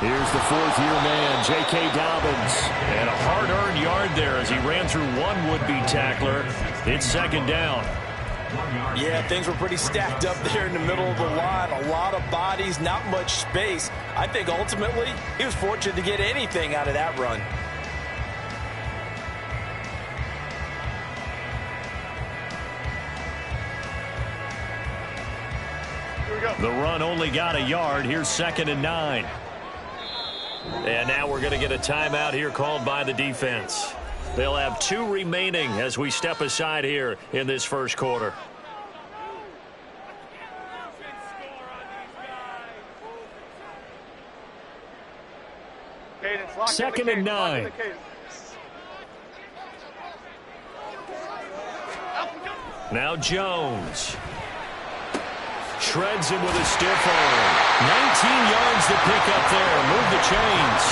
Here's the fourth-year man, J.K. Dobbins. And a hard-earned yard there as he ran through one would-be tackler. It's second down. Yeah, things were pretty stacked up there in the middle of the line. A lot of bodies, not much space. I think ultimately he was fortunate to get anything out of that run. The run only got a yard. Here's 2nd and 9. And now we're going to get a timeout here called by the defense. They'll have 2 remaining as we step aside here in this first quarter. Second and 9. Now Jones. Shreds him with a stiff arm. 19 yards to pick up there. Move the chains.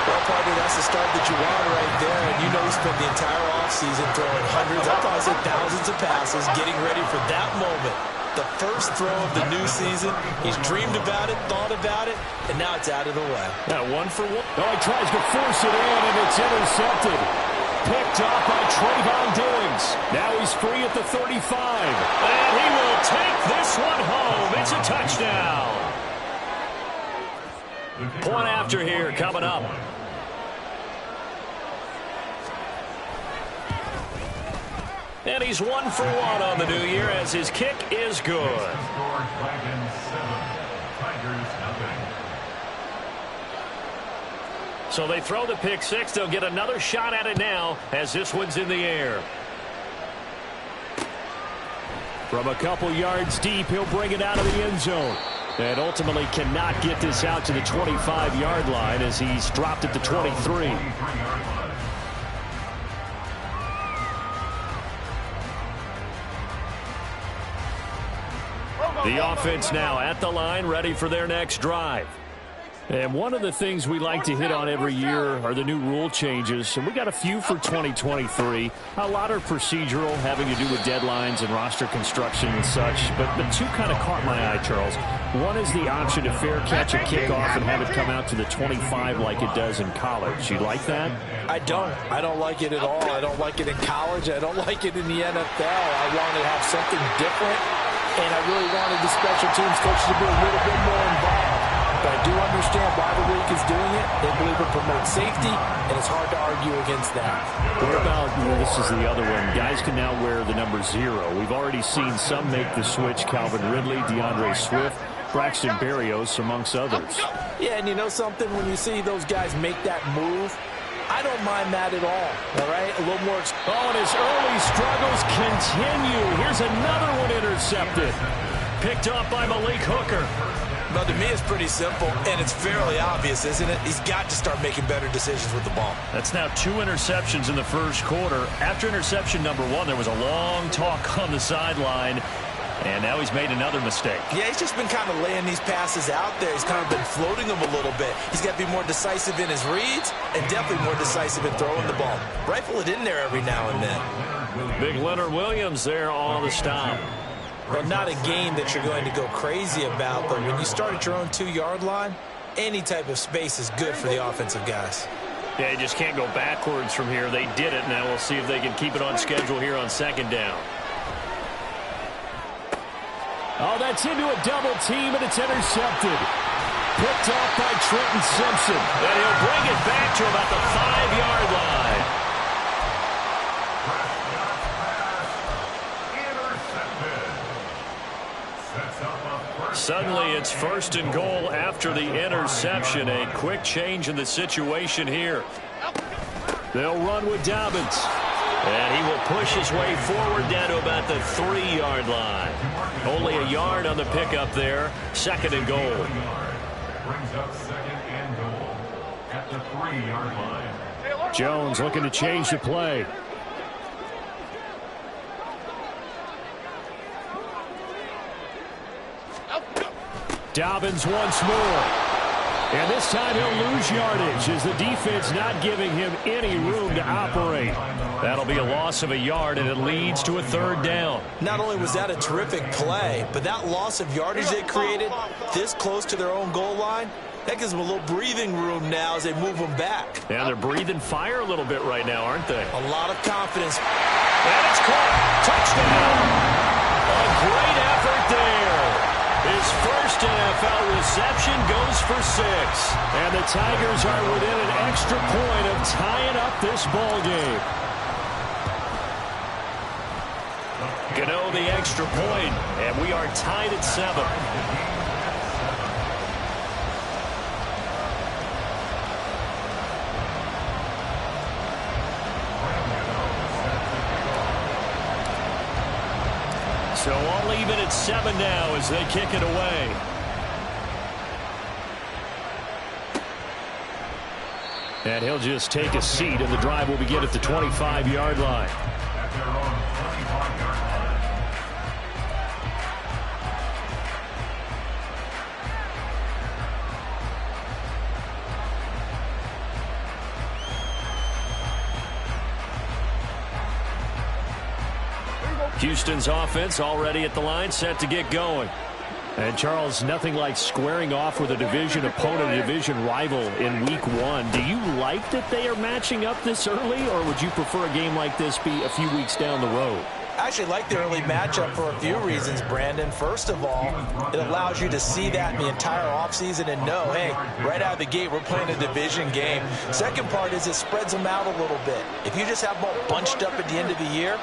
Well, partner, that's the start that you want right there. And you know he spent the entire offseason throwing hundreds, I thought I said thousands of passes, getting ready for that moment. The first throw of the new season. He's dreamed about it, thought about it, and now it's out of the way. Now 1 for 1. Oh, he tries to force it in, and it's intercepted. Picked off by Trayvon Diggs. Now he's free at the 35. And he will take this one home. It's a touchdown. Point after here coming up. And he's 1 for 1 on the new year as his kick is good. So they throw the pick six. They'll get another shot at it now as this one's in the air. From a couple yards deep, he'll bring it out of the end zone. And ultimately cannot get this out to the 25-yard line as he's dropped at the 23. The offense now at the line, ready for their next drive. And one of the things we like to hit on every year are the new rule changes. And we got a few for 2023. A lot are procedural, having to do with deadlines and roster construction and such. But 2 kind of caught my eye, Charles. One is the option to fair catch a kickoff and have it come out to the 25 like it does in college. You like that? I don't like it at all. I don't like it in college. I don't like it in the NFL. I want to have something different. And I really wanted the special teams coaches to be a little bit more involved. But I do understand why the league is doing it. They believe it promotes safety, and it's hard to argue against that. What about, this is the other one, guys can now wear the number 0. We've already seen some make the switch, Calvin Ridley, DeAndre Swift, Braxton Berrios, amongst others. Yeah, and you know something? When you see those guys make that move, I don't mind that at all right? A little more. Oh, and his early struggles continue. Here's another one intercepted. Picked off by Malik Hooker. Well, to me, it's pretty simple, and it's fairly obvious, isn't it? He's got to start making better decisions with the ball. That's now 2 interceptions in the first quarter. After interception number 1, there was a long talk on the sideline, and now he's made another mistake. Yeah, he's just been kind of laying these passes out there. He's kind of been floating them a little bit. He's got to be more decisive in his reads and definitely more decisive in throwing the ball. Rifle it in there every now and then. Big Leonard Williams there on the stop. Well, not a game that you're going to go crazy about, but when you start at your own 2-yard line, any type of space is good for the offensive guys. Yeah, you just can't go backwards from here. They did it. Now we'll see if they can keep it on schedule here on 2nd down. Oh, that's into a double team, and it's intercepted. Picked off by Trenton Simpson. And he'll bring it back to about the 5-yard line. Suddenly it's 1st and goal after the interception. A quick change in the situation here. They'll run with Dobbins. And he will push his way forward down to about the 3-yard line. Only a yard on the pickup there. 2nd and goal. Brings up 2nd and goal at the 3-yard line. Jones looking to change the play. Dobbins once more. And this time he'll lose yardage as the defense not giving him any room to operate. That'll be a loss of a yard, and it leads to a third down. Not only was that a terrific play, but that loss of yardage they created this close to their own goal line, that gives them a little breathing room now as they move them back. Yeah, they're breathing fire a little bit right now, aren't they? A lot of confidence. And it's caught. Touchdown. A great effort there. His first NFL reception goes for 6. And the Tigers are within an extra point of tying up this ball game. Gano the extra point, and we are tied at 7. So all even at 7 now as they kick it away. And he'll just take a seat, and the drive will begin at the 25-yard line. At their own 25-yard line. Houston's offense already at the line, set to get going. And, Charles, nothing like squaring off with a division opponent, a division rival in Week 1. Do you like that they are matching up this early, or would you prefer a game like this be a few weeks down the road? I actually like the early matchup for a few reasons, Brandon. First of all, it allows you to see that in the entire offseason and know, hey, right out of the gate, we're playing a division game. Second part is it spreads them out a little bit. If you just have them all bunched up at the end of the year,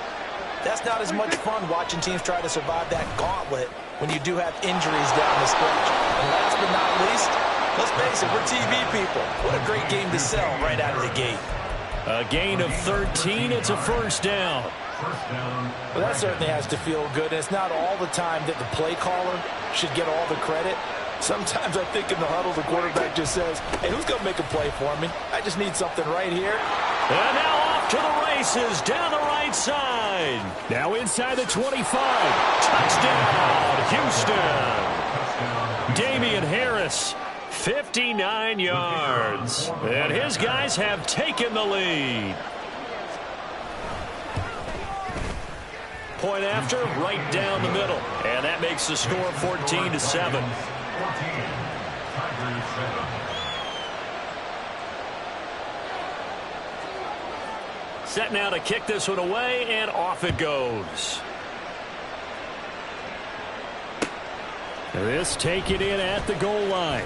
that's not as much fun watching teams try to survive that gauntlet when you do have injuries down the stretch. And last but not least, let's face it, we're TV people. What a great game to sell right out of the gate. A gain of 13. It's a first down. Well, that certainly has to feel good. And it's not all the time that the play caller should get all the credit. Sometimes I think in the huddle, the quarterback just says, hey, who's going to make a play for me? I just need something right here. And now off to the races down the right side. Now inside the 25. Touchdown, Houston. Damian Harris, 59 yards. And his guys have taken the lead. Point after, right down the middle. And that makes the score 14-7. Set now to kick this one away, and off it goes. This taken in at the goal line.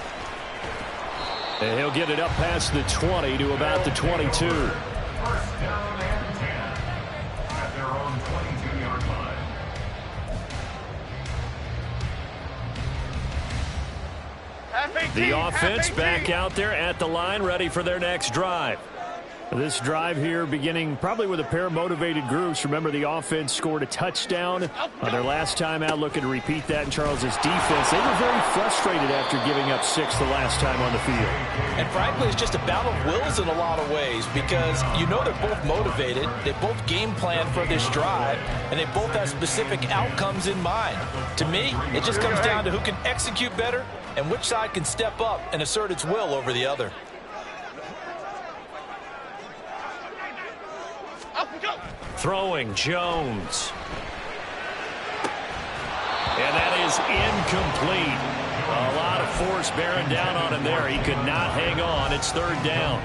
And he'll get it up past the 20 to about the 22. First down and 10 at their own 22-yard line. The offense back out there at the line, ready for their next drive. This drive here beginning probably with a pair of motivated groups. Remember, the offense scored a touchdown on their last time out, looking to repeat that in Charles's defense. They were very frustrated after giving up 6 the last time on the field. And frankly, it's just a battle of wills in a lot of ways because you know they're both motivated, they both game plan for this drive, and they both have specific outcomes in mind. To me, it just comes down to who can execute better and which side can step up and assert its will over the other. Throwing Jones. And that is incomplete. A lot of force bearing down on him there. He could not hang on. It's third down.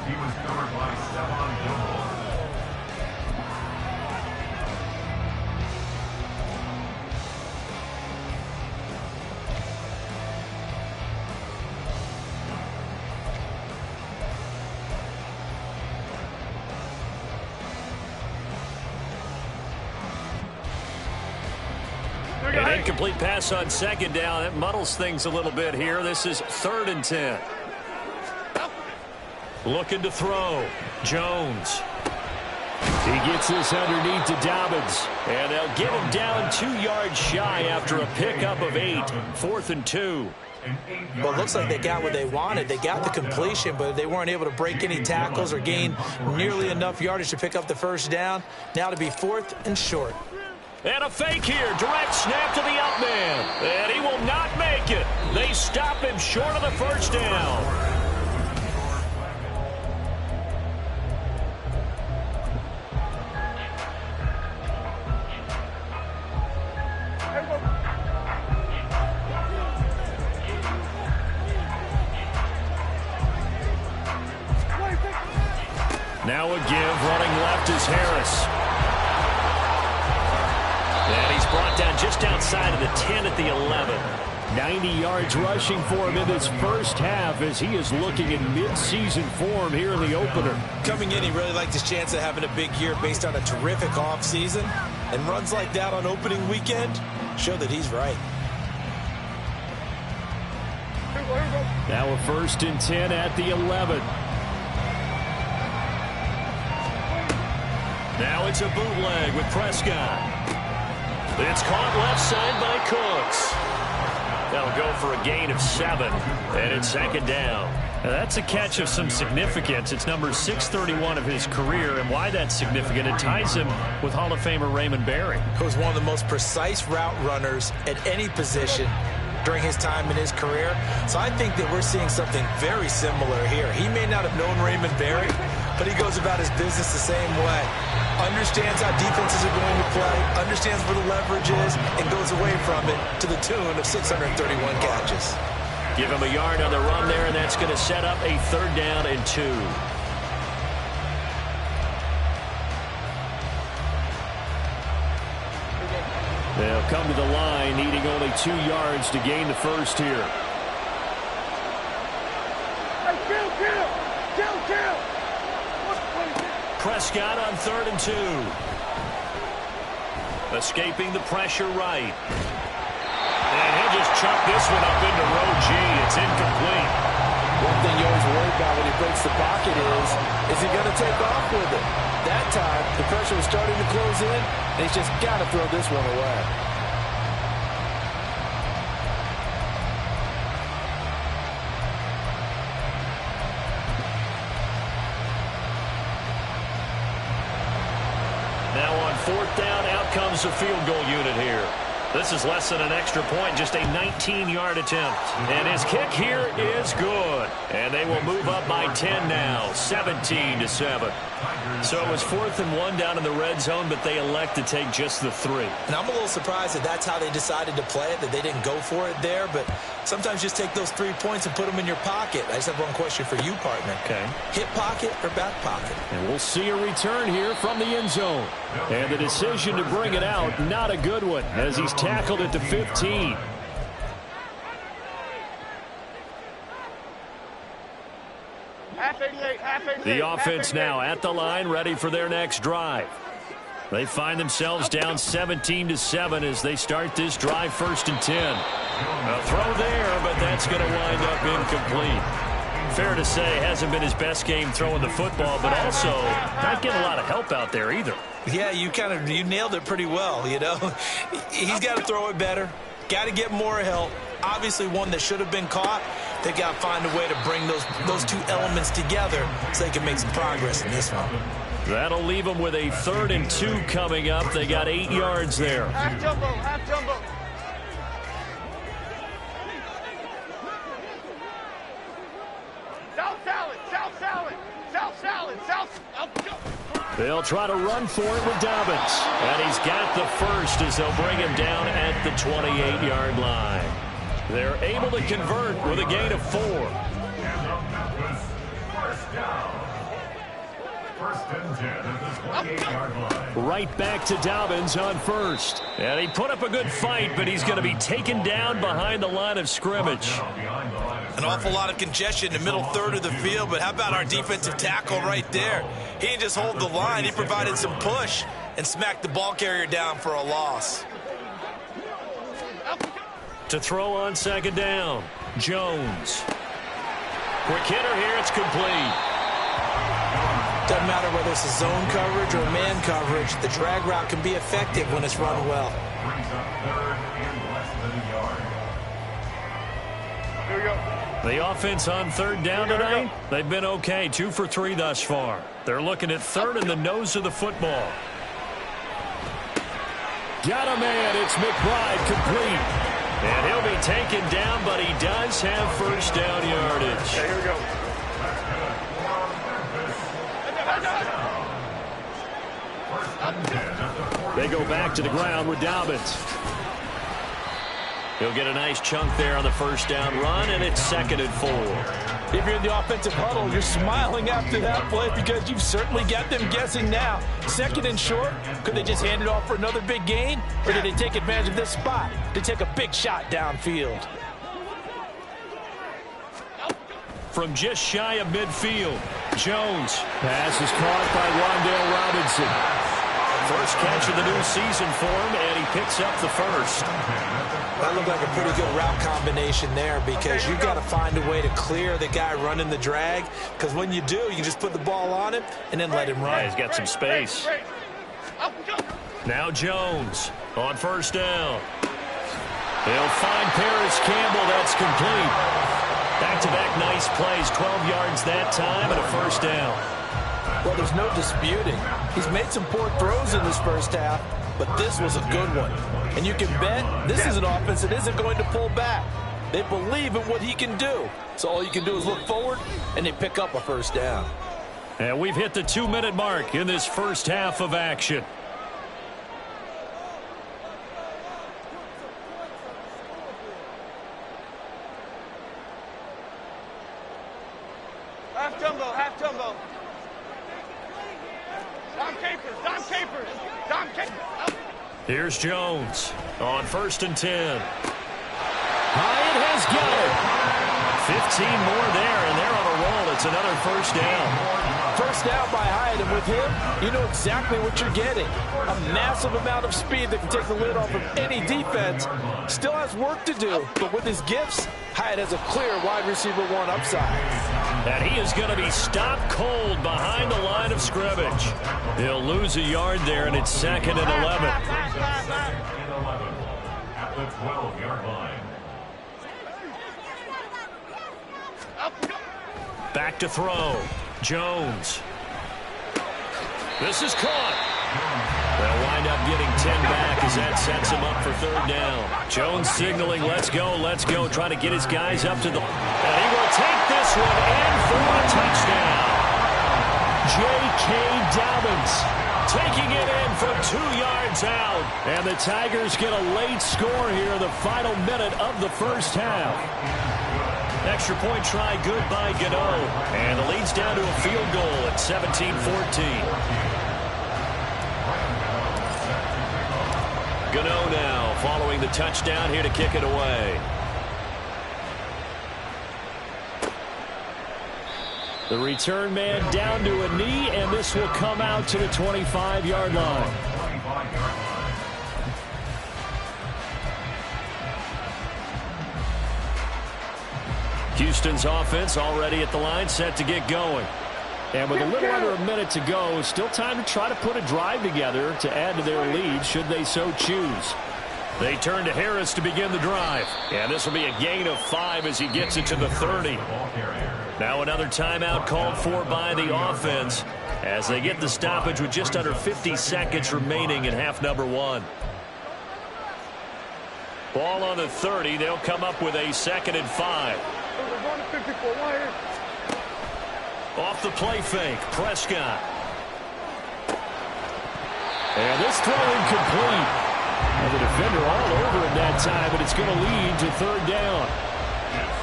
He was covered by Stephon Gilmore. An incomplete pass on second down. That muddles things a little bit here. This is 3rd and 10. Looking to throw. Jones. He gets this underneath to Dobbins. And they'll get him down 2 yards shy after a pickup of 8. 4th and 2. Well, it looks like they got what they wanted. They got the completion, but they weren't able to break any tackles or gain nearly enough yardage to pick up the first down. Now to be 4th and short. And a fake here. Direct snap to the out man. And he will not make it. They stop him short of the first down. Now a give, running left is Harris. And he's brought down just outside of the 10 at the 11. 90 yards rushing for him in this first half as he is looking in mid-season form here in the opener. Coming in, he really liked his chance of having a big year based on a terrific offseason. And runs like that on opening weekend show that he's right. Now a 1st and 10 at the 11. Now it's a bootleg with Prescott. It's caught left side by Cooks. That'll go for a gain of 7, and it's 2nd down. Now that's a catch of some significance. It's number 631 of his career, and why that's significant, it ties him with Hall of Famer Raymond Berry. He was one of the most precise route runners at any position during his time in his career. So I think that we're seeing something very similar here. He may not have known Raymond Berry, but he goes about his business the same way. Understands how defenses are going to play, understands where the leverage is, and goes away from it to the tune of 631 catches. Give him a yard on the run there, and that's going to set up a 3rd down and 2. They'll come to the line, needing only 2 yards to gain the first here. Prescott on 3rd and 2. Escaping the pressure right. And he'll just chuck this one up into row G. It's incomplete. One thing you always worry about when he breaks the pocket is he going to take off with it? That time, the pressure was starting to close in, and he's just got to throw this one away. Now on 4th down, out comes the field goal unit here. This is less than an extra point, just a 19-yard attempt. And his kick here is good. And they will move up by 10 now, 17-7. So it was 4th and 1 down in the red zone, but they elect to take just the 3. And I'm a little surprised that that's how they decided to play it, that they didn't go for it there. But sometimes just take those 3 points and put them in your pocket. I just have one question for you, partner. Okay. Hip pocket or back pocket? And we'll see a return here from the end zone. And the decision to bring it out, not a good one, as he's tackled at the 15. The offense now at the line, ready for their next drive. They find themselves down 17-7 as they start this drive, 1st and 10. A throw there, but that's going to wind up incomplete. Fair to say, hasn't been his best game throwing the football, but also not getting a lot of help out there either. Yeah, you nailed it pretty well, you know. He's got to throw it better. Got to get more help. Obviously one that should have been caught. They've got to find a way to bring those 2 elements together so they can make some progress in this one. That'll leave them with a 3rd and 2 coming up. They got 8 yards there. Half jumbo, half jumbo. South salad, south salad, south salad, south. They'll try to run for it with Dobbins. And he's got the first as they'll bring him down at the 28-yard line. They're able to convert with a gain of 4. First down. 1st and 10 at the 28-yard line. Right back to Dobbins on 1st. And he put up a good fight, but he's going to be taken down behind the line of scrimmage. An awful lot of congestion in the middle 3rd of the field, but how about our defensive tackle right there? He didn't just hold the line, he provided some push and smacked the ball carrier down for a loss. To throw on 2nd down, Jones. Quick hitter here, it's complete. Doesn't matter whether it's a zone coverage or man coverage, the drag route can be effective when it's run well. Brings up 3rd and less than a yard. Here we go. The offense on 3rd down tonight, they've been okay, 2 for 3 thus far. They're looking at 3rd in the nose of the football. Got a man, it's McBride complete. And he'll be taken down, but he does have first down yardage. Okay, here we go. They go back to the ground with Dobbins. He'll get a nice chunk there on the first down run, and it's 2nd and 4. If you're in the offensive huddle, you're smiling after that play because you've certainly got them guessing now. 2nd and short, could they just hand it off for another big gain? Or did they take advantage of this spot to take a big shot downfield? From just shy of midfield, Jones. Pass is caught by Wan'Dale Robinson. First catch of the new season for him, and he picks up the first. That looked like a pretty good route combination there because you've got to find a way to clear the guy running the drag, because when you do, you can just put the ball on him and then let him run. Yeah, he's got some space. Now Jones on first down. He'll find Paris Campbell. That's complete. Back-to-back nice plays, 12 yards that time, and a first down. Well, there's no disputing. He's made some poor throws in this first half, but this was a good one. And you can bet this is an offense that isn't going to pull back. They believe in what he can do. So all you can do is look forward, and they pick up a first down. And we've hit the 2-minute mark in this first half of action. Half jumbo, half jumbo. Dom capers, Dom capers, Dom capers. Here's Jones on 1st and 10. Hyatt has got it. 15 more there, and they're on a roll. It's another first down. First down by Hyatt, and with him, you know exactly what you're getting. A massive amount of speed that can take the lid off of any defense. Still has work to do, but with his gifts, Hyatt has a clear wide receiver 1 upside. And he is going to be stopped cold behind the line of scrimmage. He'll lose a yard there, and it's 2nd and 11. At the 12-yard line. Back to throw. Jones. This is caught. They'll wind up getting 10 back as that sets him up for 3rd down. Jones signaling, let's go, trying to get his guys up to the... And he will take this one in for a touchdown. J.K. Dobbins Taking it in from 2 yards out. And the Tigers get a late score here in the final minute of the first half. Extra point try good by Gano. And the lead's down to a field goal at 17-14. Gano now following the touchdown here to kick it away. The return man down to a knee, and this will come out to the 25-yard line. Houston's offense already at the line, set to get going. And with a little under a minute to go, still time to try to put a drive together to add to their lead should they so choose. They turn to Harris to begin the drive. And this will be a gain of 5 as he gets it to the 30. Now another timeout called for by the offense as they get the stoppage with just under 50 seconds remaining in half number 1. Ball on the 30. They'll come up with a 2nd and 5. Off the play fake, Prescott. And this throw incomplete. And the defender all over him that time, but it's going to lead to 3rd down.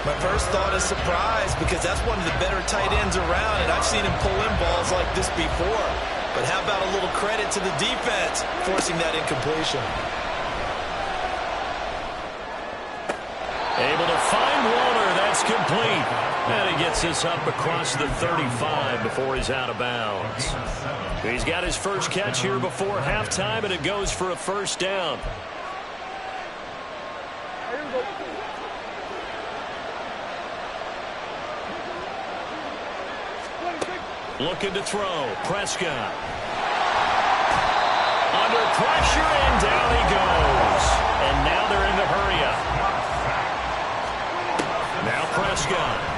My first thought is surprise because that's one of the better tight ends around, and I've seen him pull in balls like this before. But how about a little credit to the defense forcing that incompletion? Able to find Walter. That's complete. And he gets this up across the 35 before he's out of bounds. He's got his first catch here before halftime, and it goes for a first down. Looking to throw. Prescott. Under pressure, and down he goes. And now they're in the hurry up. Now Prescott.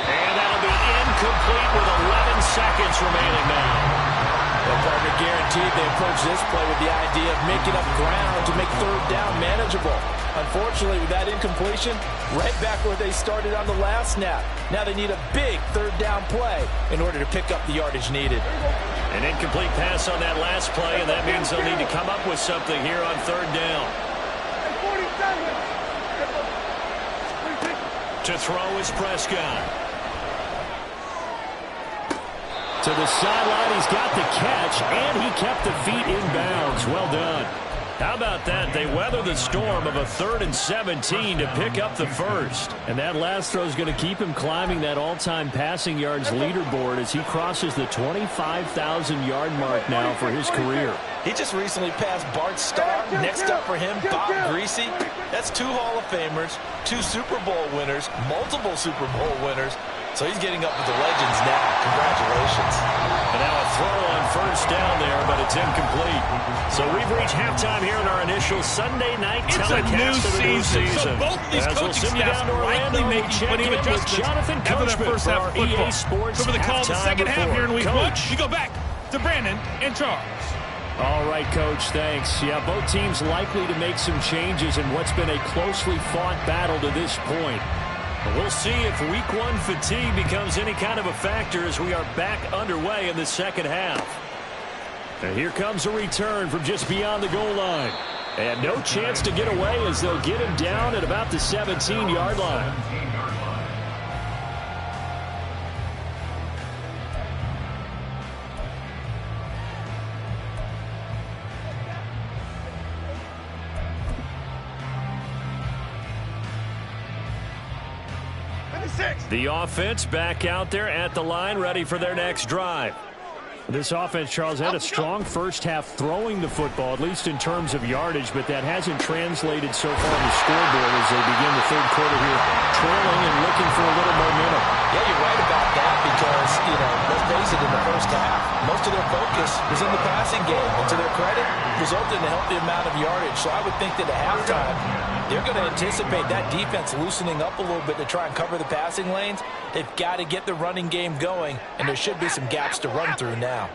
And that'll be incomplete with 11 seconds remaining now. Well, partner, guaranteed they approach this play with the idea of making up ground to make third down manageable. Unfortunately, with that incompletion, right back where they started on the last snap. Now they need a big third down play in order to pick up the yardage needed. An incomplete pass on that last play, and that means they'll need to come up with something here on third down. To throw is Prescott. To the sideline, he's got the catch, and he kept the feet in bounds. Well done. How about that? They weather the storm of a 3rd and 17 to pick up the first. And that last throw is going to keep him climbing that all-time passing yards leaderboard as he crosses the 25,000-yard mark now for his career. He just recently passed Bart Starr. Next up for him, Bob Greasy. That's 2 Hall of Famers, 2 Super Bowl winners, multiple Super Bowl winners. So he's getting up with the legends now. Congratulations. And now a throw on first down there, but it's incomplete. So we've reached halftime here in our initial Sunday night telecast of the new season. So both of these coaching staffs likely making plenty of adjustments after that first half of football. So for the call of the second half here in week 1, we go back to Brandon and Charles. All right, Coach, thanks. Yeah, both teams likely to make some changes in what's been a closely fought battle to this point. We'll see if week 1 fatigue becomes any kind of a factor as we are back underway in the second half. And here comes a return from just beyond the goal line. And no chance to get away as they'll get him down at about the 17-yard line. The offense back out there at the line, ready for their next drive. This offense, Charles, had a strong first half throwing the football, at least in terms of yardage, but that hasn't translated so far on the scoreboard as they begin the third quarter here, trailing and looking for a little momentum. Yeah, you're right about that because, let's face it, in the first half, most of their focus was in the passing game. And to their credit, resulted in a healthy amount of yardage. So I would think that at halftime, they're going to anticipate that defense loosening up a little bit to try and cover the passing lanes. They've got to get the running game going, and there should be some gaps to run through now.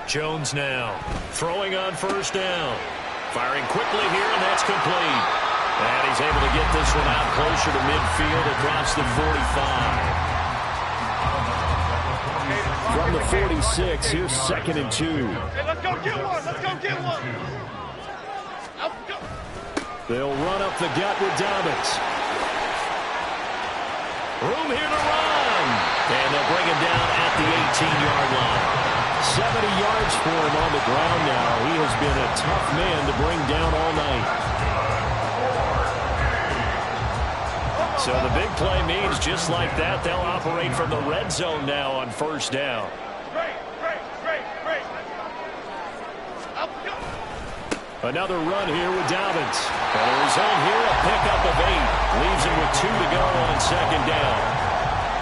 Jones now throwing on first down. Firing quickly here, and that's complete. And he's able to get this one out closer to midfield across the 45. From the 46, here's 2nd and 2. Hey, let's go get one. Let's go get one. They'll run up the gut with Dobbins. Room here to run. And they'll bring him down at the 18-yard line. 70 yards for him on the ground now. He has been a tough man to bring down all night. So the big play means just like that, they'll operate from the red zone now on first down. Another run here with Dobbins. And a result here, a pickup of 8. Leaves him with 2 to go on second down.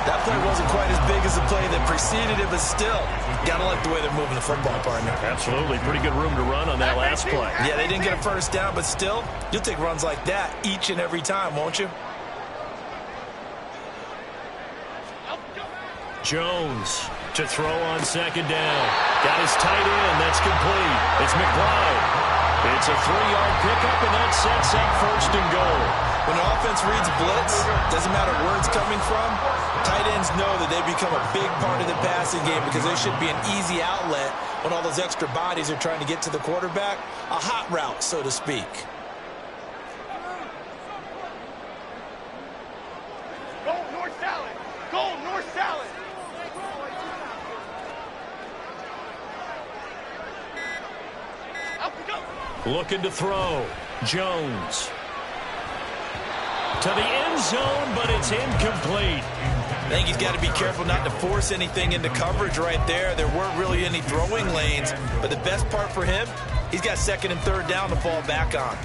That play wasn't quite as big as the play that preceded it, but still, got to like the way they're moving the football, partner. Absolutely. Pretty good room to run on that last play. Yeah, they didn't get a first down, but still, you'll take runs like that each and every time, won't you? Jones to throw on second down. Got his tight end. That's complete. It's McBride. It's a 3-yard pickup, and that sets up first and goal. When an offense reads blitz, doesn't matter where it's coming from, tight ends know that they become a big part of the passing game because there should be an easy outlet when all those extra bodies are trying to get to the quarterback. A hot route, so to speak. Go north salad. Go north salad. Looking to throw. Jones. To the end zone, but it's incomplete. I think he's got to be careful not to force anything into coverage right there. There weren't really any throwing lanes, but the best part for him, he's got 2nd and 3rd down to fall back on.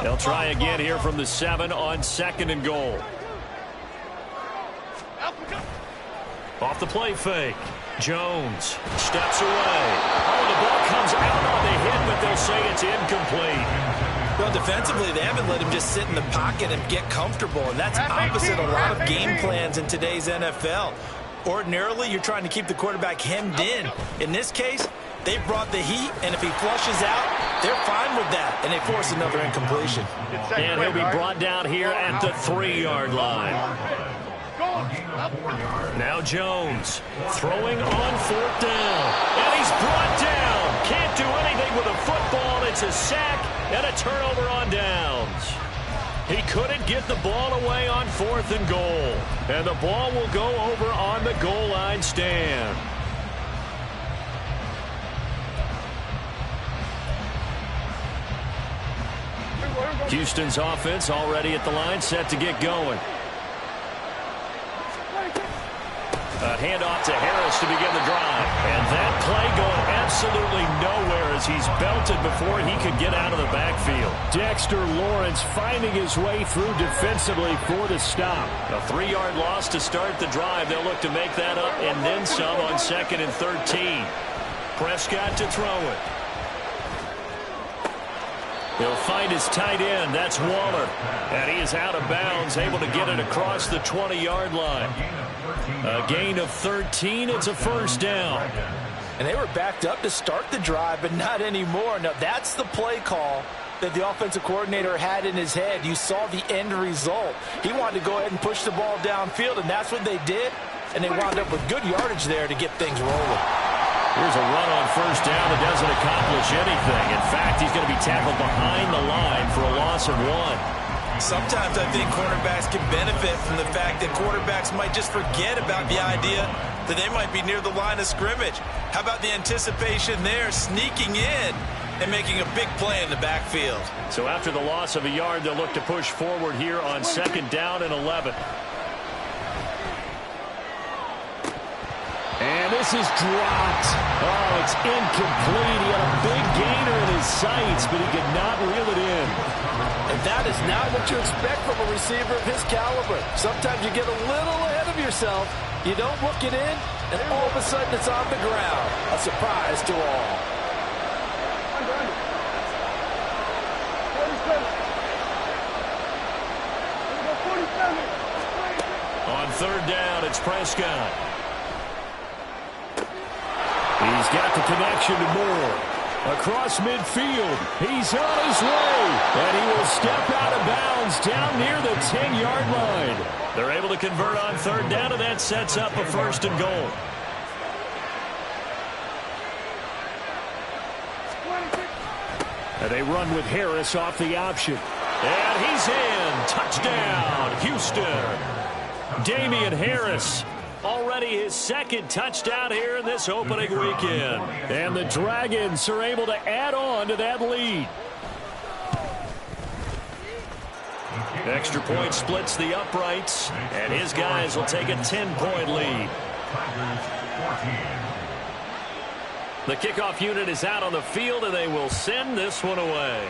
They'll try again here from the 7 on 2nd and goal. Off the play fake. Jones steps away. Oh, the ball comes out on the hit, but they'll say it's incomplete. Well, defensively, they haven't let him just sit in the pocket and get comfortable, and that's opposite a lot of game plans in today's NFL. Ordinarily, you're trying to keep the quarterback hemmed in. In this case, they brought the heat, and if he flushes out, they're fine with that, and they force another incompletion. And he'll be brought down here at the 3-yard line. Now Jones throwing on 4th down. And he's brought down. Can't do anything with a football. It's a sack and a turnover on downs. He couldn't get the ball away on 4th and goal. And the ball will go over on the goal line stand. Houston's offense already at the line, set to get going. A handoff to Harris to begin the drive. And that play going absolutely nowhere as he's belted before he could get out of the backfield. Dexter Lawrence finding his way through defensively for the stop. A 3-yard loss to start the drive. They'll look to make that up and then some on 2nd and 13. Prescott to throw it. He'll find his tight end. That's Waller. And he is out of bounds, able to get it across the 20-yard line. A gain of 13. It's a 1st down. And they were backed up to start the drive, but not anymore. Now, that's the play call that the offensive coordinator had in his head. You saw the end result. He wanted to go ahead and push the ball downfield, and that's what they did. And they wound up with good yardage there to get things rolling. Here's a run on 1st down that doesn't accomplish anything. In fact, he's going to be tackled behind the line for a loss of 1. Sometimes I think cornerbacks can benefit from the fact that quarterbacks might just forget about the idea that they might be near the line of scrimmage. How about the anticipation there, sneaking in and making a big play in the backfield? So after the loss of a yard, they'll look to push forward here on 2nd down and 11. And this is dropped. Oh, it's incomplete. He had a big gainer in his sights, but he could not reel it in. And that is not what you expect from a receiver of his caliber. Sometimes you get a little ahead of yourself. You don't look it in, and all of a sudden it's on the ground. A surprise to all. On 3rd down, it's Prescott. He's got the connection to Moore. Across midfield. He's on his way. And he will step out of bounds down near the 10-yard line. They're able to convert on 3rd down, and that sets up a 1st and goal. And they run with Harris off the option. And he's in. Touchdown, Houston. Damian Harris. Already his 2nd touchdown here in this opening weekend. And the Dragons are able to add on to that lead. Extra point splits the uprights, and his guys will take a 10-point lead. The kickoff unit is out on the field, and they will send this one away.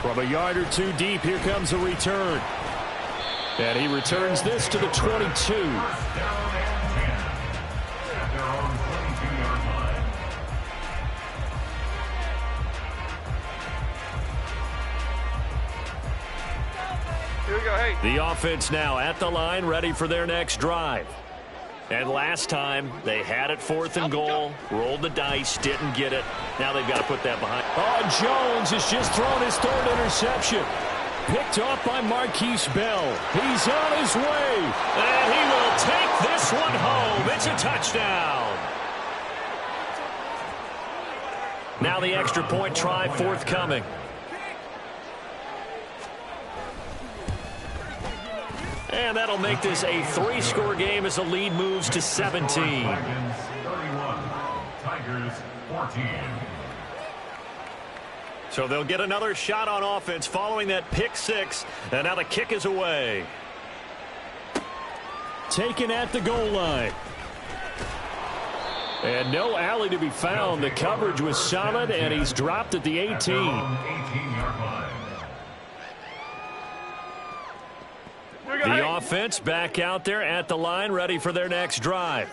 From a yard or two deep, here comes a return. And he returns this to the 22. Here we go, hey. The offense now at the line, ready for their next drive. And last time, they had it 4th and goal, rolled the dice, didn't get it. Now they've got to put that behind. Oh, Jones has just thrown his 3rd interception. Picked off by Marquise Bell. He's on his way. And he will take this one home. It's a touchdown. Now the extra point try forthcoming. And that'll make this a 3-score game as the lead moves to 17. Dragons 31, Tigers 14. So they'll get another shot on offense following that pick 6. And now the kick is away. Taken at the goal line. And no alley to be found. The coverage was solid, and he's dropped at the 18. 18-yard line. The offense back out there at the line, ready for their next drive.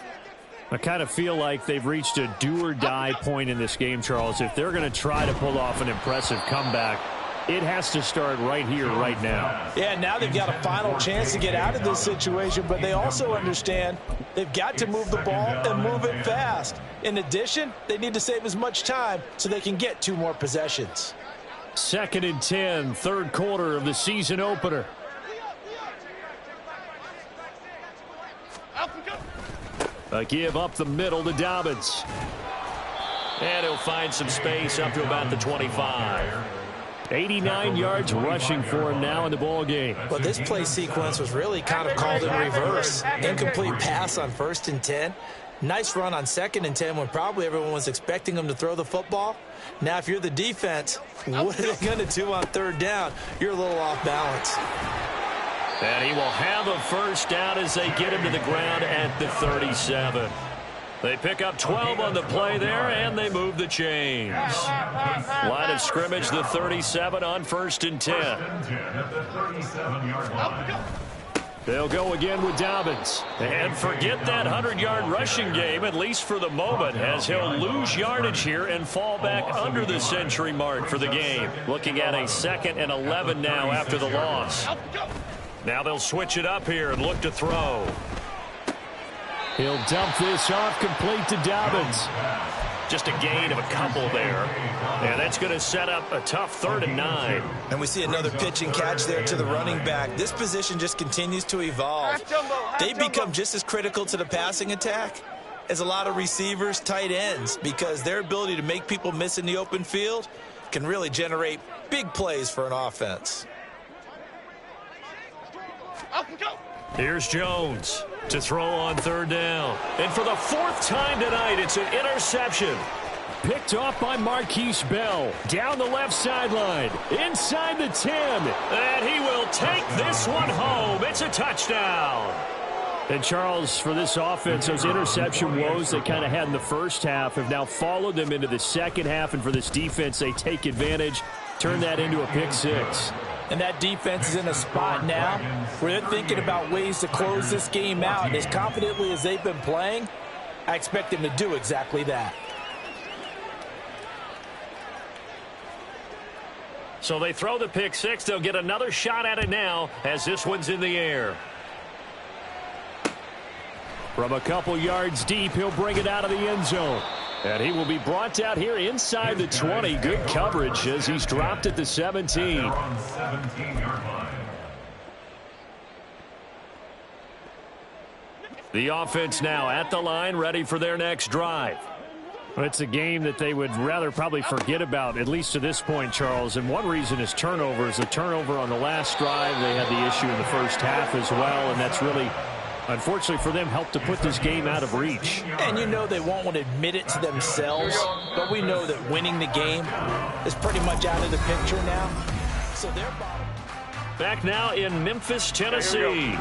I kind of feel like they've reached a do-or-die point in this game, Charles. If they're going to try to pull off an impressive comeback, it has to start right here, right now. Yeah, now they've got a final chance to get out of this situation, but they also understand they've got to move the ball and move it fast. In addition, they need to save as much time so they can get 2 more possessions. 2nd and 10, third quarter of the season opener. A give up the middle to Dobbins. And he'll find some space up to about the 25. 89 yards rushing for him now in the ball game. Well, this play sequence was really kind of called in reverse. Incomplete pass on 1st and 10. Nice run on 2nd and 10 when probably everyone was expecting him to throw the football. Now, if you're the defense, what are they going to do on 3rd down? You're a little off balance. And he will have a first down as they get him to the ground at the 37. They pick up 12 on the play there, and they move the chains. Line of scrimmage, the 37 on 1st and 10. They'll go again with Dobbins. And forget that 100-yard rushing game, at least for the moment, as he'll lose yardage here and fall back under the century mark for the game. Looking at a 2nd and 11 now after the loss. Now they'll switch it up here and look to throw. He'll dump this off complete to Dobbins. Just a gain of a couple there. And that's going to set up a tough 3rd and 9. And we see another pitch and catch there to the running back. This position just continues to evolve. They become just as critical to the passing attack as a lot of receivers, tight ends, because their ability to make people miss in the open field can really generate big plays for an offense. Here's Jones to throw on 3rd down. And for the 4th time tonight, it's an interception. Picked off by Marquise Bell. Down the left sideline. Inside the 10. And he will take this one home. It's a touchdown. And, Charles, for this offense, those interception woes they kind of had in the first half have now followed them into the second half. And for this defense, they take advantage, turn that into a pick 6. And that defense is in a spot now where they're thinking about ways to close this game out. And as confidently as they've been playing, I expect them to do exactly that. So they throw the pick 6. They'll get another shot at it now as this one's in the air. From a couple yards deep, he'll bring it out of the end zone. And he will be brought out here inside the 20. Good coverage as he's dropped at the 17. The offense now at the line, ready for their next drive. It's a game that they would rather probably forget about, at least to this point, Charles. And one reason is turnovers. The turnover on the last drive, they had the issue in the first half as well, and that's really, unfortunately for them, helped to put this game out of reach. And you know they won't want to admit it to themselves, but we know that winning the game is pretty much out of the picture now. So they're bottom. Back now in Memphis, Tennessee.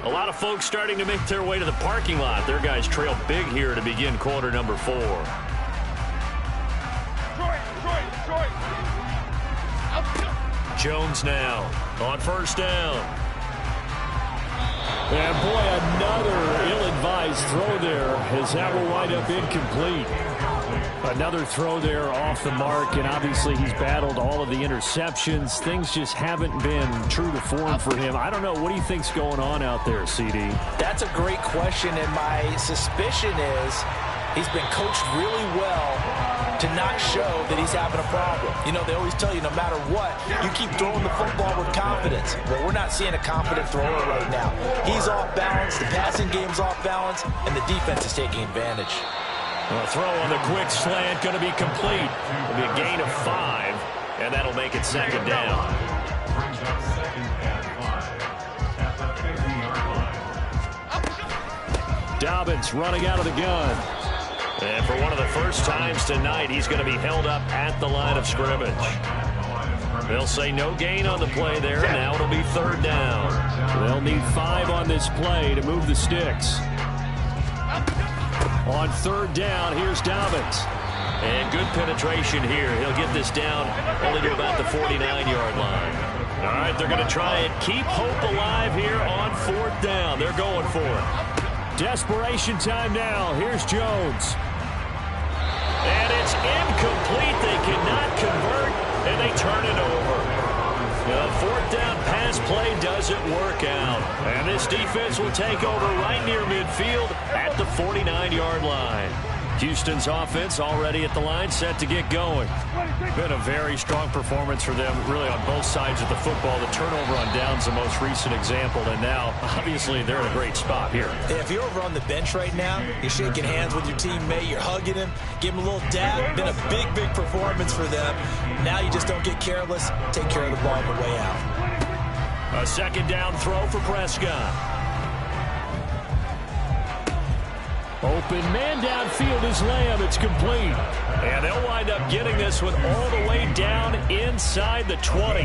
A lot of folks starting to make their way to the parking lot. Their guys trail big here to begin quarter number 4. Jones now on 1st down. And boy, another ill-advised throw there as that will wind up incomplete. Another throw there off the mark, and obviously he's battled all of the interceptions. Things just haven't been true to form for him. I don't know. What do you think's going on out there, CD? That's a great question, and my suspicion is he's been coached really well to not show that he's having a problem. You know, they always tell you no matter what, you keep throwing the football with confidence. Well, we're not seeing a confident thrower right now. He's off balance, the passing game's off balance, and the defense is taking advantage. A throw on the quick slant going to be complete. It'll be a gain of 5, and that'll make it 2nd down. Dobbins running out of the gun. And for one of the first times tonight, he's going to be held up at the line of scrimmage. They'll say no gain on the play there. Now it'll be 3rd down. They'll need 5 on this play to move the sticks. On 3rd down, here's Dobbins. And good penetration here. He'll get this down only to about the 49-yard line. All right, they're going to try and keep hope alive here on 4th down. They're going for it. Desperation time now. Here's Jones. And it's incomplete. They cannot convert, and they turn it over. The 4th down pass play doesn't work out. And this defense will take over right near midfield at the 49-yard line. Houston's offense already at the line, set to get going. Been a very strong performance for them, really on both sides of the football. The turnover on downs the most recent example, and now, obviously, they're in a great spot here. If you're over on the bench right now, you're shaking hands with your teammate, you're hugging him, give him a little dab. Been a big, big performance for them. Now you just don't get careless. Take care of the ball on the way out. A 2nd down throw for Prescott. Open man downfield is Lamb. It's complete. And they'll wind up getting this one all the way down inside the 20.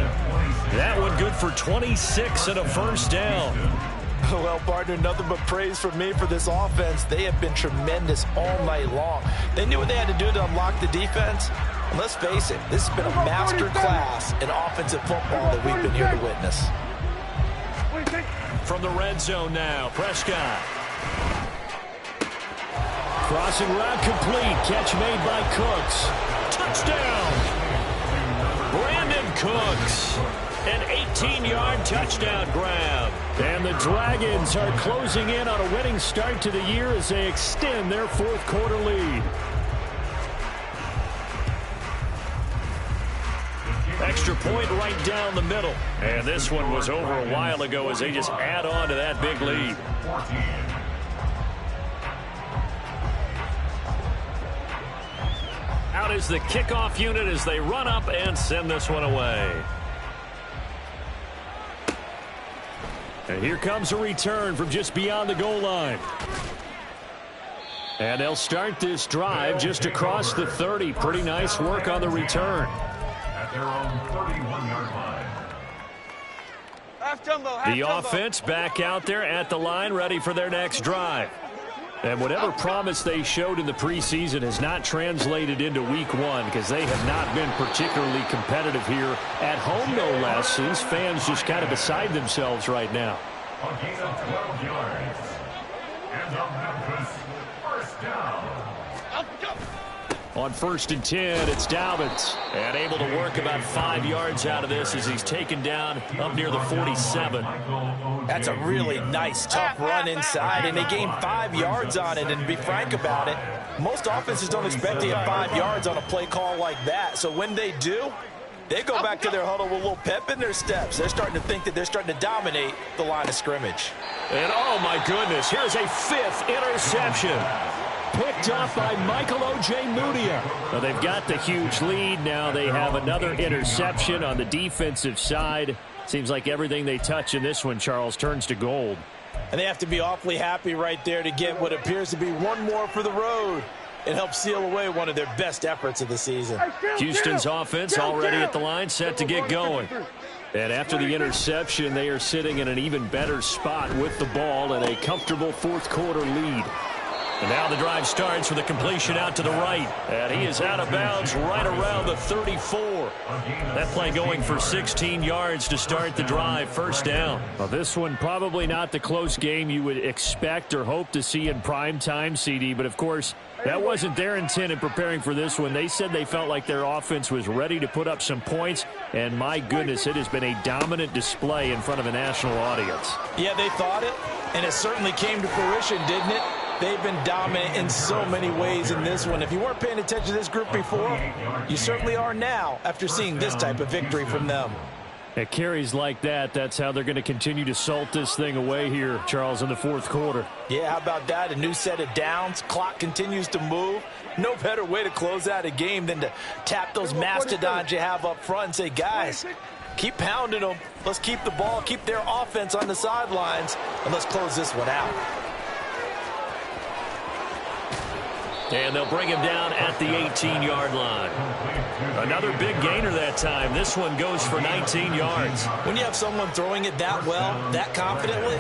That one good for 26 and a 1st down. Well, partner, nothing but praise from me for this offense. They have been tremendous all night long. They knew what they had to do to unlock the defense. And let's face it, this has been a master class in offensive football that we've been here to witness. From the red zone now, Prescott. Crossing route complete. Catch made by Cooks. Touchdown! Brandon Cooks. An 18-yard touchdown grab. And the Dragons are closing in on a winning start to the year as they extend their 4th quarter lead. Extra point right down the middle. And this one was over a while ago as they just add on to that big lead. Out is the kickoff unit as they run up and send this one away. And here comes a return from just beyond the goal line. And they'll start this drive just across the 30. Pretty nice work on the return. At their own 31-yard line. Half jumbo, half The jumbo. offense back out there at the line, ready for their next drive. And whatever promise they showed in the preseason has not translated into week 1 because they have not been particularly competitive here at home, no less. These fans just kind of beside themselves right now. A gain of 12 yards. And the Memphis 1st down. On 1st and 10, it's Dobbins. And able to work about 5 yards out of this as he's taken down up near the 47. That's a really nice, tough run inside, and they gained 5 yards on it. And to be frank about it, most offenses don't expect to get 5 yards on a play call like that. So when they do, they go back to their huddle with a little pep in their steps. They're starting to think that they're starting to dominate the line of scrimmage. And oh my goodness, here's a 5th interception. Picked up by Michael O.J. Mudia. Well, they've got the huge lead. Now they have another interception on the defensive side. Seems like everything they touch in this one, Charles, turns to gold. And they have to be awfully happy right there to get what appears to be one more for the road and help seal away one of their best efforts of the season. Lewiston's offense already at the line, set to get going. And after the interception, they are sitting in an even better spot with the ball and a comfortable 4th quarter lead. And now the drive starts with a completion out to the right. And he is out of bounds right around the 34. That play going for 16 yards to start the drive. 1st down. Well, this one probably not the close game you would expect or hope to see in prime time, CD. But, of course, that wasn't their intent in preparing for this one. They said they felt like their offense was ready to put up some points. And, my goodness, it has been a dominant display in front of a national audience. Yeah, they thought it, and it certainly came to fruition, didn't it? They've been dominant in so many ways in this one. If you weren't paying attention to this group before, you certainly are now after seeing this type of victory from them. At carries like that, that's how they're going to continue to salt this thing away here, Charles, in the 4th quarter. Yeah, how about that? A new set of downs. Clock continues to move. No better way to close out a game than to tap those mastodons you have up front and say, guys, keep pounding them. Let's keep the ball, keep their offense on the sidelines, and let's close this one out. And they'll bring him down at the 18-yard line. Another big gainer that time. This one goes for 19 yards. When you have someone throwing it that well, that confidently,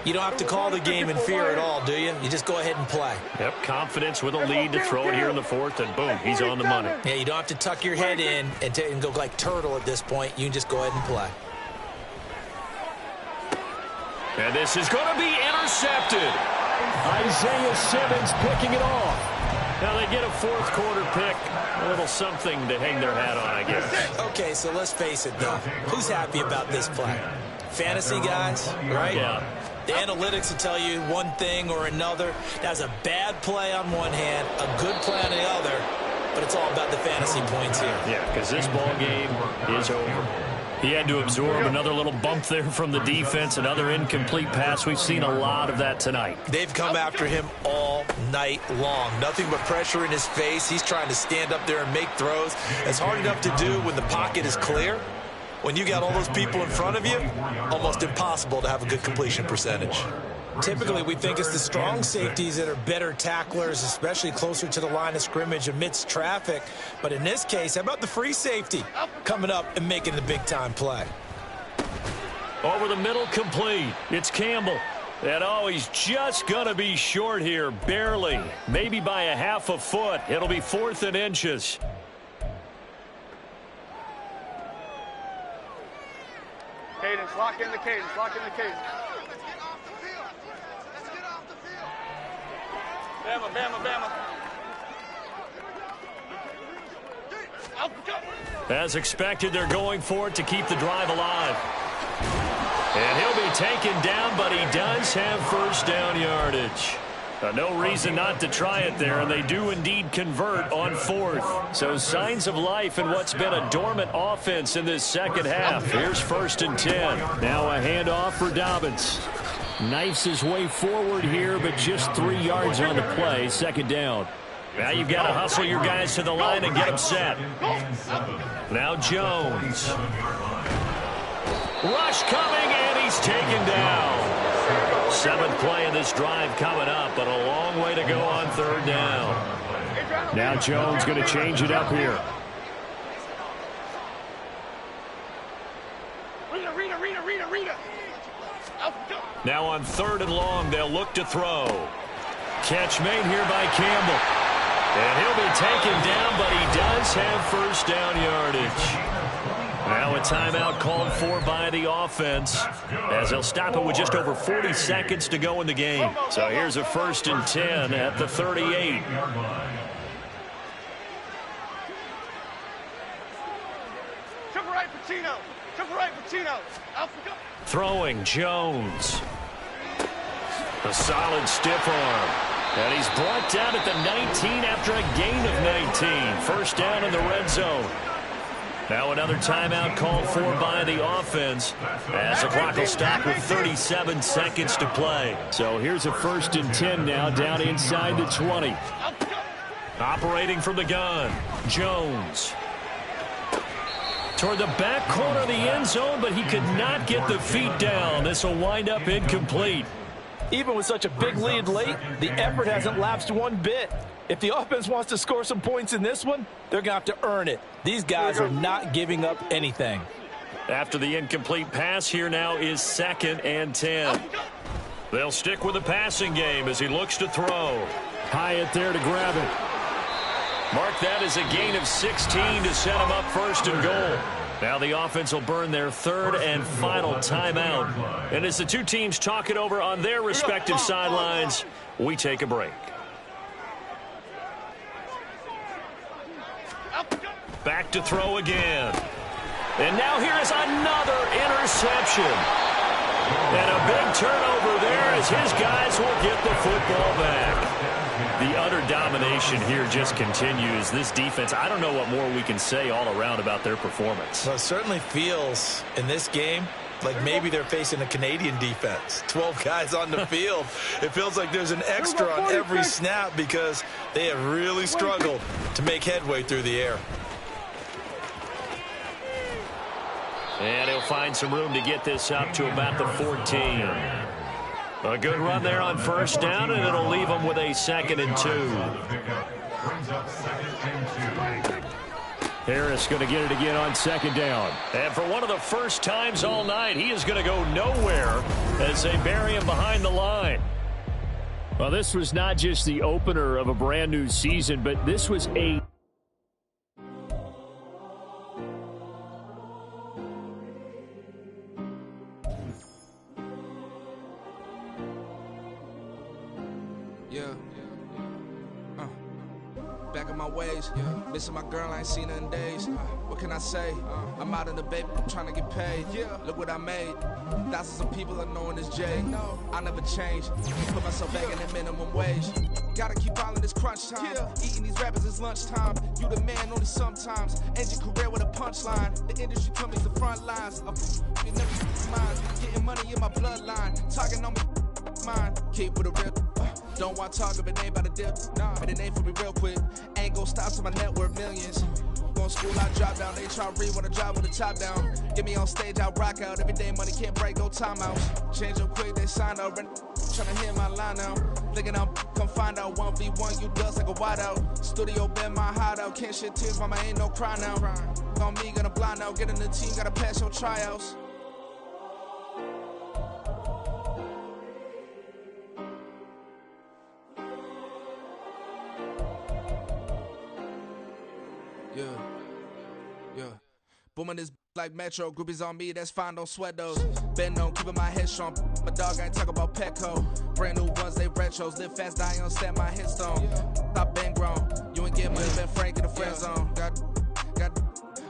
you don't have to call the game in fear at all, do you? You just go ahead and play. Yep, confidence with a lead to throw it here in the 4th, and boom, he's on the money. Yeah, you don't have to tuck your head in and go like turtle at this point. You can just go ahead and play. And this is going to be intercepted. Isaiah Simmons picking it off. Now they get a fourth quarter pick. A little something to hang their hat on, I guess. Okay, so let's face it, though. Who's happy about this play? Fantasy guys, right? Yeah. The analytics will tell you one thing or another. That's a bad play on one hand, a good play on the other, but it's all about the fantasy points here. Yeah, because this ball game is over. He had to absorb another little bump there from the defense, another incomplete pass. We've seen a lot of that tonight. They've come after him all night long. Nothing but pressure in his face. He's trying to stand up there and make throws. It's hard enough to do when the pocket is clear. When you got all those people in front of you, almost impossible to have a good completion percentage. Typically, we think it's the strong safeties that are better tacklers, especially closer to the line of scrimmage amidst traffic. But in this case, how about the free safety coming up and making the big-time play? Over the middle, complete. It's Campbell. And, oh, he's just going to be short here, barely. Maybe by a half a foot. It'll be 4th and inches. Cadence, lock in the cadence, lock in the cadence. Bama, Bama, Bama. As expected, they're going for it to keep the drive alive. And he'll be taken down, but he does have first down yardage. No reason not to try it there, and they do indeed convert on 4th. So signs of life in what's been a dormant offense in this second half. Here's 1st and 10. Now a handoff for Dobbins. Knifes his way forward here, but just 3 yards on the play. 2nd down. Now you've got to hustle your guys to the line and get them set. Now Jones. Rush coming, and he's taken down. 7th play of this drive coming up, but a long way to go on 3rd down. Now Jones going to change it up here. Rita. Now on 3rd and long, they'll look to throw. Catch made here by Campbell. And he'll be taken down, but he does have first down yardage. Now a timeout called for by the offense, as they'll stop it with just over 40 seconds to go in the game. So here's a 1st and 10 at the 38. Triple right, Pacino. Triple right, Pacino. Throwing Jones. A solid stiff arm. And he's brought down at the 19 after a gain of 19. First down in the red zone. Now another timeout called for by the offense, as the clock will stop with 37 seconds to play. So here's a 1st and 10 now, down inside the 20. Operating from the gun, Jones. Toward the back corner of the end zone, but he could not get the feet down. This will wind up incomplete. Even with such a big lead late, the effort hasn't lapsed one bit. If the offense wants to score some points in this one, they're going to have to earn it. These guys are not giving up anything. After the incomplete pass, here now is 2nd and 10. They'll stick with the passing game as he looks to throw. Hyatt there to grab it. Mark that as a gain of 16 to set him up 1st and goal. Now the offense will burn their 3rd and final timeout. And as the two teams talk it over on their respective sidelines, we take a break. Back to throw again. And now here is another interception. And a big turnover there as his guys will get the football back. The utter domination here just continues. This defense, I don't know what more we can say all around about their performance. Well, it certainly feels in this game like maybe they're facing a Canadian defense. 12 guys on the field. It feels like there's an extra on every snap because they have really struggled to make headway through the air. And he'll find some room to get this up to about the 14. A good run there on 1st down, and it'll leave them with a 2nd and 2. Harris going to get it again on 2nd down. And for one of the first times all night, he is going to go nowhere as they bury him behind the line. Well, this was not just the opener of a brand new season, but this was a my ways. Missing my girl, I ain't seen her in days. What can I say? I'm out in the baby, trying to get paid. Look what I made. Thousands of people are knowing this Jay. I never change. Put myself back in the minimum wage. Gotta keep following this crunch time. Eating these rappers is lunchtime. You the man only sometimes. End your career with a punchline. The industry told me the front lines. You never mind. Getting money in my bloodline. Talking on me, mine. Keep with a real. Don't want to talk if it ain't about a dip. But it ain't for me real quick. Ain't gon' stop till my net worth millions. Going school, I drop down. They try to read when I drop with the top down. Get me on stage, I rock out. Every day money can't break, go timeouts. Change up quick, they sign up. Tryna hear my line now. Thinking I'm come find out 1v1, you dust like a wide out. Studio been my hideout. Can't shed tears, mama ain't no cry now. On me, gonna blind out. Get in the team, gotta pass your tryouts. Yeah. Booming this like Metro. Groupies on me, that's fine, don't sweat those. Been on, keeping my head strong. My dog ain't talk about Petco. Brand new ones, they retros. Live fast, die on set my headstone. Stop been grown. You ain't get money, been Frank in the friend zone.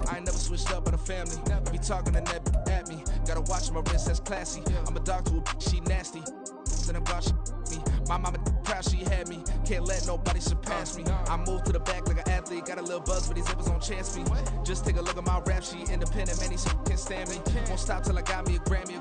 I ain't never switched up on the family. Be talking to that at me. Gotta watch my wrist, that's classy. I'm a dog to a she nasty. Then I'm about me. My mama proud she had me. Can't let nobody surpass me. I moved to the back like an athlete. Got a little buzz for these zippers on chance me. Just take a look at my rap sheet. Independent, man, these can't stand me. Won't stop till I got me a Grammy.